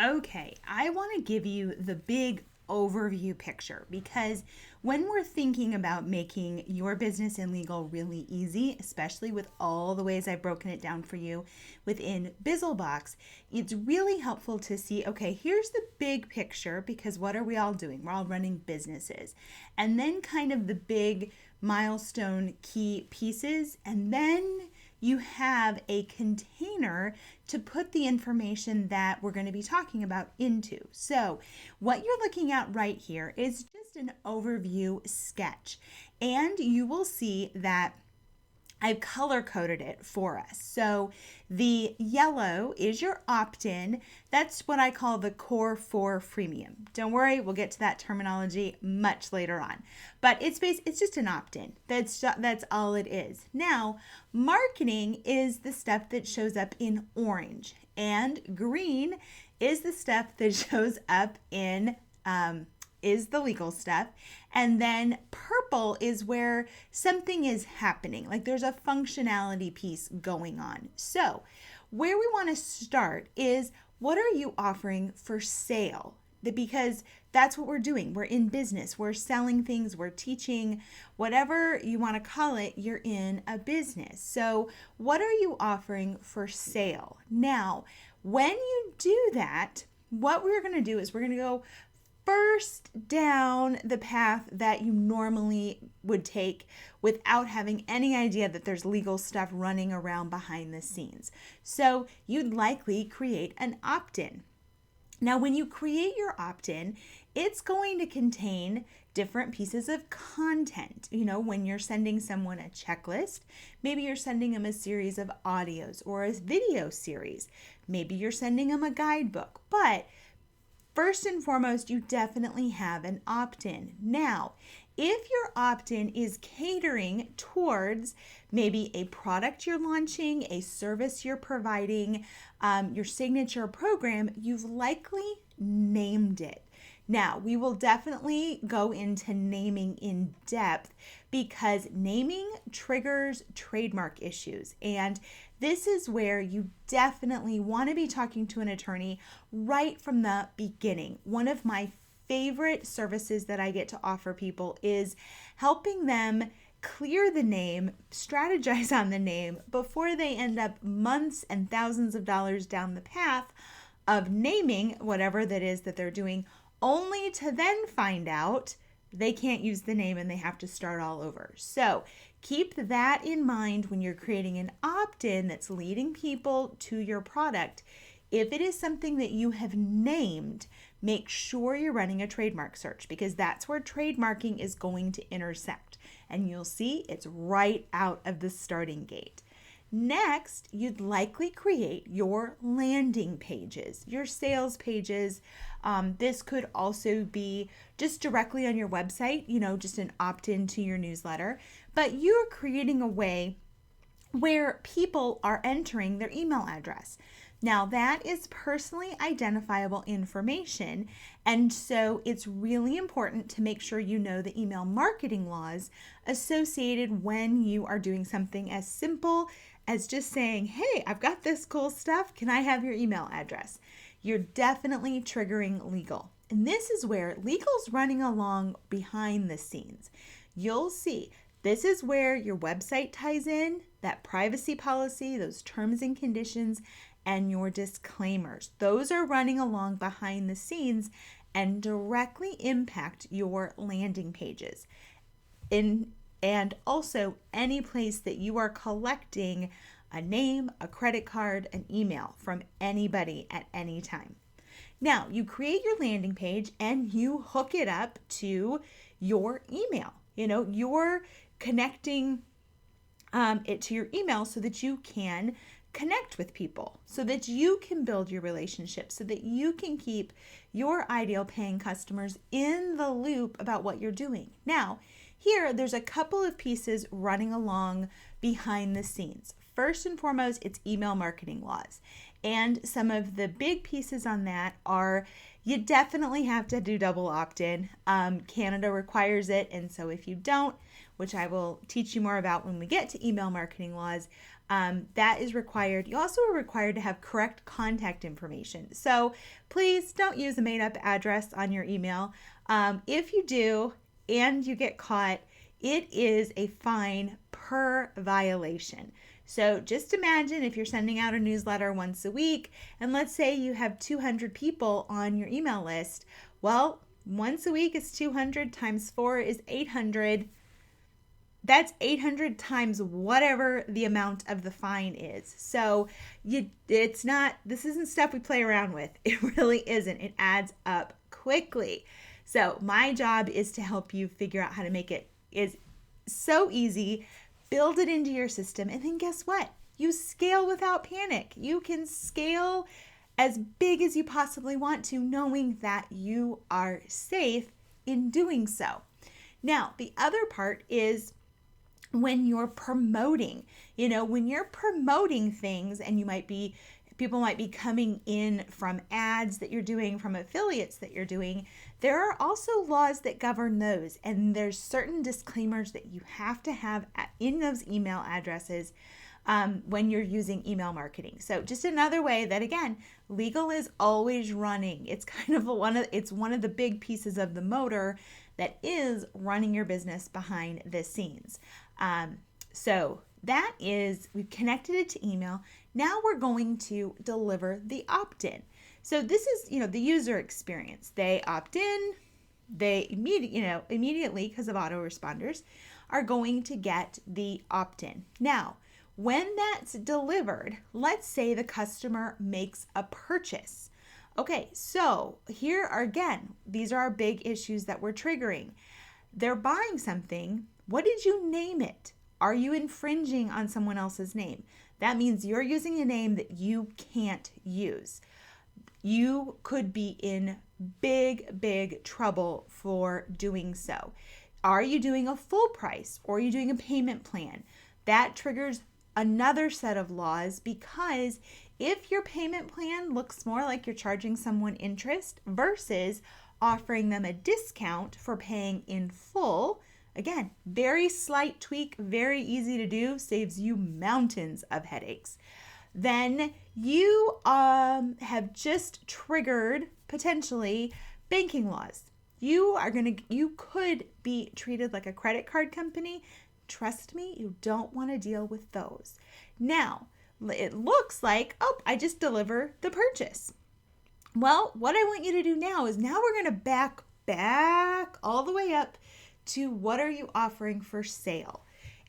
Okay, I want to give you the big overview picture because when we're thinking about making your business and legal really easy, especially with all the ways I've broken it down for you within Bizzlebox, it's really helpful to see, okay, here's the big picture because what are we all doing? We're all running businesses. And then kind of the big milestone key pieces, and then you have a container to put the information that we're going to be talking about into. So what you're looking at right here is just an overview sketch, and you will see that I've color coded it for us. So the yellow is your opt-in. That's what I call the core 4 freemium. Don't worry, we'll get to that terminology much later on. But it's just an opt-in. That's all it is. Now, marketing is the stuff that shows up in orange, and green is the stuff that shows up in is the legal stuff. And then purple is where something is happening, like there's a functionality piece going on. So where we want to start is, what are you offering for sale? Because that's what we're doing. We're in business. We're selling things. We're teaching, whatever you want to call it, you're in a business. So what are you offering for sale? Now, when you do that, what we're going to do is we're going to go first down the path that you normally would take without having any idea that there's legal stuff running around behind the scenes. So you'd likely create an opt-in. Now, when you create your opt-in, it's going to contain different pieces of content. You know, when you're sending someone a checklist, maybe you're sending them a series of audios or a video series. Maybe you're sending them a guidebook, but first and foremost, you definitely have an opt-in. Now, if your opt-in is catering towards maybe a product you're launching, a service you're providing, your signature program, you've likely named it. Now, we will definitely go into naming in depth because naming triggers trademark issues. And this is where you definitely want to be talking to an attorney right from the beginning. One of my favorite services that I get to offer people is helping them clear the name, strategize on the name before they end up months and thousands of dollars down the path of naming whatever that is that they're doing, only to then find out they can't use the name and they have to start all over. So keep that in mind when you're creating an opt-in that's leading people to your product. If it is something that you have named, make sure you're running a trademark search because that's where trademarking is going to intersect. And you'll see it's right out of the starting gate. Next, you'd likely create your landing pages, your sales pages. This could also be just directly on your website, just an opt-in to your newsletter. But you're creating a way where people are entering their email address. Now, that is personally identifiable information, and so it's really important to make sure you know the email marketing laws associated when you are doing something as simple as just saying, hey, I've got this cool stuff. Can I have your email address? You're definitely triggering legal. And this is where legal's running along behind the scenes. You'll see this is where your website ties in, that privacy policy, those terms and conditions, and your disclaimers. Those are running along behind the scenes and directly impact your landing pages. And also any place that you are collecting a name, a credit card, an email from anybody at any time. Now, you create your landing page and you hook it up to your email. You're connecting it to your email so that you can connect with people, so that you can build your relationship, so that you can keep your ideal paying customers in the loop about what you're doing. Now, here, there's a couple of pieces running along behind the scenes. First and foremost, it's email marketing laws. And some of the big pieces on that are you definitely have to do double opt-in. Canada requires it. And so if you don't, which I will teach you more about when we get to email marketing laws, That is required. You also are required to have correct contact information. So please don't use a made up address on your email. If you do and you get caught, it is a fine per violation. So just imagine if you're sending out a newsletter once a week, and let's say you have 200 people on your email list. Well, once a week is 200 times 4 is 800. That's 800 times whatever the amount of the fine is. So this isn't stuff we play around with. It really isn't. It adds up quickly. So my job is to help you figure out how to make it is so easy, build it into your system, and then guess what? You scale without panic. You can scale as big as you possibly want to, knowing that you are safe in doing so. Now, the other part is when you're promoting, when you're promoting things, and people might be coming in from ads that you're doing, from affiliates that you're doing, there are also laws that govern those. And there's certain disclaimers that you have to have in those email addresses when you're using email marketing. So just another way that, again, legal is always running. It's kind of one of the big pieces of the motor that is running your business behind the scenes. So that is, we've connected it to email. Now we're going to deliver the opt-in. So this is, the user experience. They opt in, they immediately, because of autoresponders, are going to get the opt-in. Now, when that's delivered, let's say the customer makes a purchase. Okay, so here are, again, these are our big issues that we're triggering. They're buying something. What did you name it? Are you infringing on someone else's name? That means you're using a name that you can't use. You could be in big, big trouble for doing so. Are you doing a full price, or are you doing a payment plan? That triggers another set of laws, because if your payment plan looks more like you're charging someone interest versus offering them a discount for paying in full, again, very slight tweak, very easy to do, saves you mountains of headaches, then you have just triggered potentially banking laws. You could be treated like a credit card company. Trust me, you don't want to deal with those. Now, it looks like, I just deliver the purchase. Well, what I want you to do now is we're going to back all the way up to what are you offering for sale.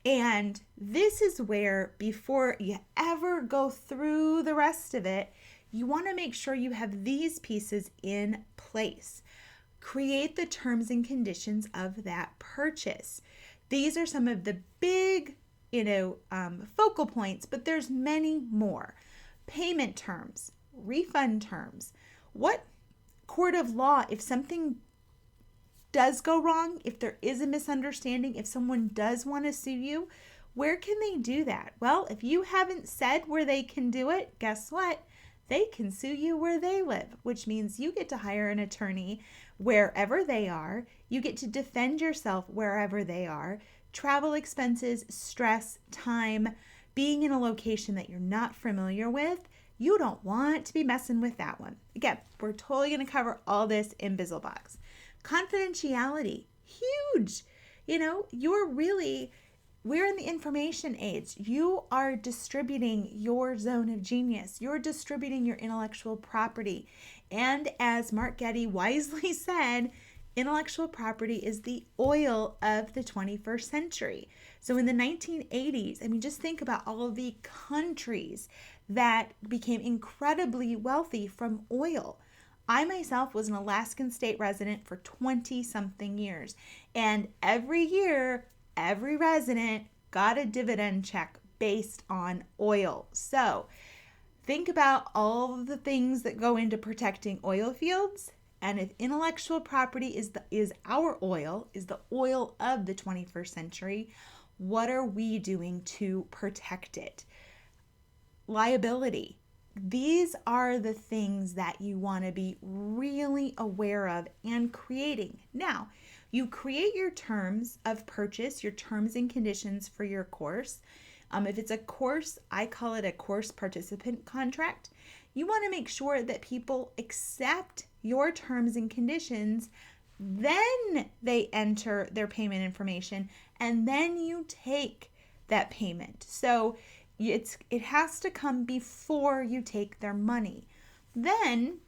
And this is where, before you ever go through the rest of it, you want to make sure you have these pieces in place. Create the terms and conditions of that purchase. These are some of the big, focal points, but there's many more. Payment terms, refund terms. What court of law, if something does go wrong, if there is a misunderstanding, if someone does want to sue you, where can they do that? Well, if you haven't said where they can do it, guess what? They can sue you where they live, which means you get to hire an attorney wherever they are. You get to defend yourself wherever they are. Travel expenses, stress, time, being in a location that you're not familiar with, you don't want to be messing with that one. Again, we're totally going to cover all this in Bizzlebox. Confidentiality, huge. We're in the information age. You are distributing your zone of genius. You're distributing your intellectual property. And as Mark Getty wisely said, intellectual property is the oil of the 21st century. So in the 1980s, just think about all of the countries that became incredibly wealthy from oil. I myself was an Alaskan state resident for 20-something years. And every year, every resident got a dividend check based on oil. So think about all of the things that go into protecting oil fields. And if intellectual property is our oil, is the oil of the 21st century, what are we doing to protect it? Liability. These are the things that you want to be really aware of and creating. Now, you create your terms of purchase, your terms and conditions for your course. If it's a course, I call it a course participant contract. You want to make sure that people accept your terms and conditions, then they enter their payment information, and then you take that payment. So it has to come before you take their money. Then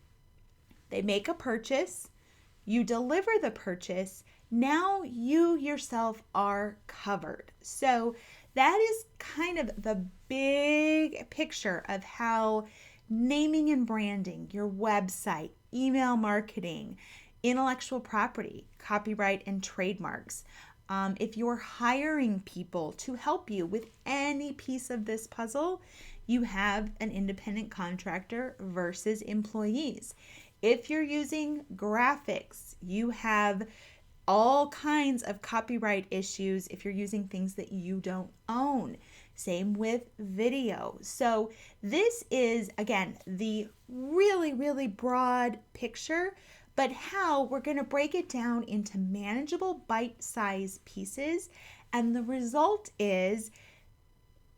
they make a purchase, you deliver the purchase, now you yourself are covered. So that is kind of the big picture of how naming and branding, your website, email marketing, intellectual property, copyright, and trademarks. If you're hiring people to help you with any piece of this puzzle, you have an independent contractor versus employees. If you're using graphics, you have all kinds of copyright issues if you're using things that you don't own. Same with video. So this is, again, the really, really broad picture, but how we're going to break it down into manageable bite-sized pieces. And the result is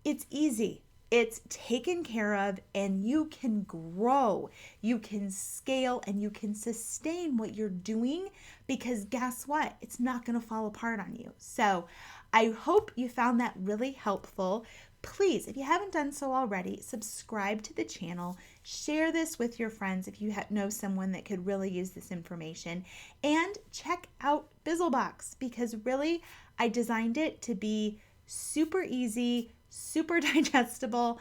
it's easy. It's taken care of, and you can grow, you can scale, and you can sustain what you're doing, because guess what? It's not going to fall apart on you. So I hope you found that really helpful. Please, if you haven't done so already, subscribe to the channel, share this with your friends if you know someone that could really use this information, and check out Bizzlebox, because really I designed it to be super easy, super digestible,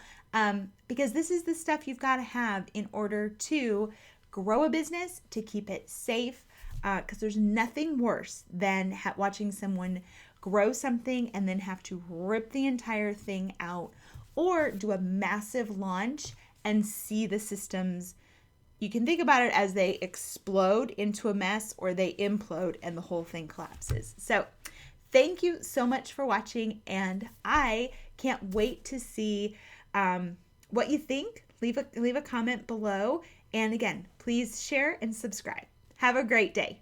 because this is the stuff you've got to have in order to grow a business, to keep it safe, because there's nothing worse than watching someone grow something and then have to rip the entire thing out, or do a massive launch and see the systems. You can think about it as they explode into a mess, or they implode and the whole thing collapses. So thank you so much for watching, and I can't wait to see what you think. Leave a comment below, and again, please share and subscribe. Have a great day.